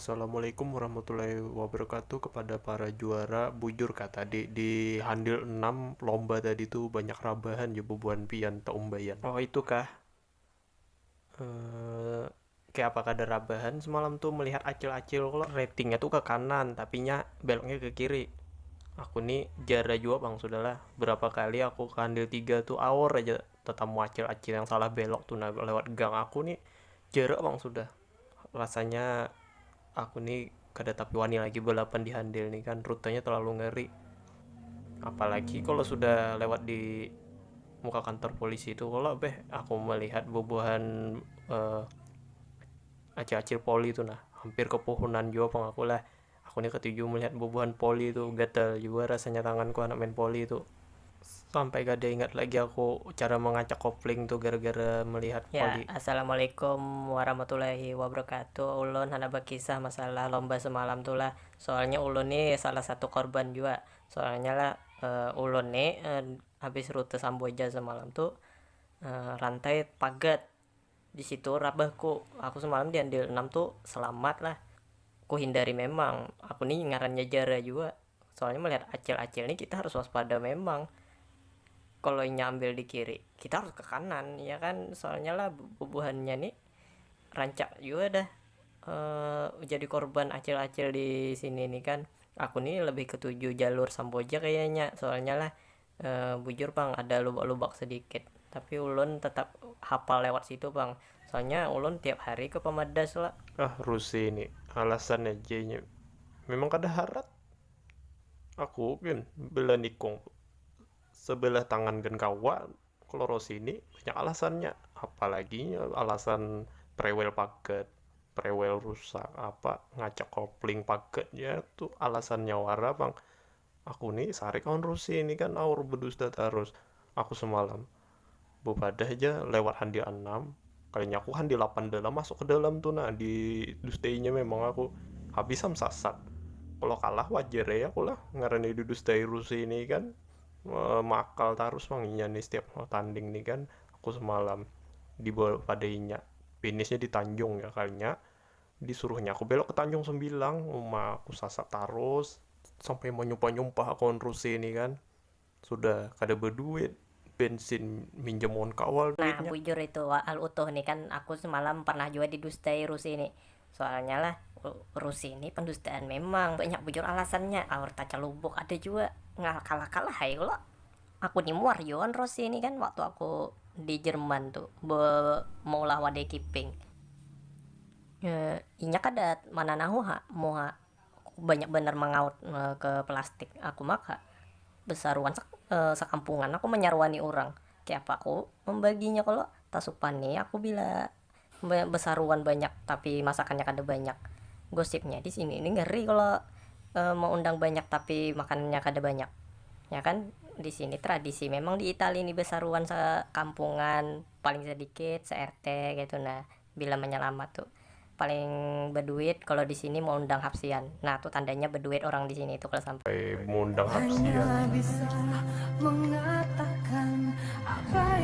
Assalamualaikum warahmatullahi wabarakatuh kepada para juara bujur kak tadi di handil 6 lomba tadi tuh banyak rabahan ya bubuan pian tak umbayan. Oh itu kah? Eh kayak apa ada rabahan semalam tuh melihat acil-acil kalau ratingnya tuh ke kanan tapi nya beloknya ke kiri. Aku nih jara juga bang sudahlah berapa kali aku ke handil 3 tuh awor aja tetamu acil-acil yang salah belok tuh nah lewat gang aku nih jarak bang sudah rasanya aku nih kada tapi wani lagi balapan di handil nih kan rutenya terlalu ngeri apalagi kalau sudah lewat di muka kantor polisi itu kalau aku melihat bubuhan uh, acil-acil poli itu nah hampir ke pohonan juga pang aku lah aku nih ketujuh melihat bubuhan poli itu gatel juga rasanya tanganku anak main poli itu sampai gak ada ingat lagi aku cara mengacak kopling tuh gara-gara melihat Ya, poli. assalamualaikum warahmatullahi wabarakatuh. Ulun hendak berkisah masalah lomba semalam tuh lah. Soalnya ulun nih salah satu korban juga. Soalnya lah ulun nih habis rute Samboja semalam tuh rantai pagat di situ rabahku. Aku semalam di Andil 6 tuh selamat lah. Ku hindari memang. Aku nih ngarannya jara juga. Soalnya melihat acil-acil nih kita harus waspada memang. Kalau nyambil di kiri kita harus ke kanan ya kan soalnya lah bubuhannya nih rancak juga dah jadi korban acil-acil di sini nih kan aku nih lebih ketuju jalur Samboja kayaknya soalnya lah bujur bang ada lubak-lubak sedikit tapi ulun tetap hafal lewat situ bang soalnya ulun tiap hari ke Pemadas lah. Rusi ini alasan aja memang kada harat aku kan bela nikung sebelah tangan dan kawan kalau Rossi ini banyak alasannya apalagi alasan prewel paket prewel rusak apa ngacak kopling paketnya tuh alasannya wara bang aku nih sehari kawan Rossi ini kan aur berdusta terus aku semalam bepada aja lewat handi 6 kalinya aku handi 8 dalam masuk ke dalam tuh nah di dustainya memang aku habisam sasat kalau kalah wajar ya aku lah ngarani di dustai Rusi ini kan makal terus manginya nih setiap tanding nih kan aku semalam di bawah padainya finishnya di Tanjung ya kalinya disuruhnya aku belok ke Tanjung Sembilang rumah aku sasak terus sampai mau nyumpah-nyumpah akun Rusi ini kan sudah kada berduit bensin minjemon kawal Nah, duitnya. bujur itu al utuh nih kan aku semalam pernah juga didustai Rusi ini. Soalnya lah Rusi ini pendustaan memang banyak bujur alasannya. Aur taca lubuk ada juga nggak kalah-kalah ya kalau aku nih muar Yohan Rusi ini kan waktu aku di Jerman tuh mau lawan de Kiping. Inya kada mana nahu ha mau ha banyak bener mengaut ke plastik aku maka besaruan sekampungan aku menyarwani orang kayak apa aku membaginya kalau tasupan nih aku bila besaruan banyak tapi masakannya kada banyak gosipnya di sini ini ngeri kalau mau undang banyak tapi makanannya kada banyak ya kan di sini tradisi memang di Italia ini besaruan sekampungan paling sedikit se RT gitu nah bila menyelamat tuh paling berduit kalau di sini mau undang hapsian nah tuh tandanya berduit orang di sini tuh kalau sampai Mengundang hapsian hanya bisa mengatakan apa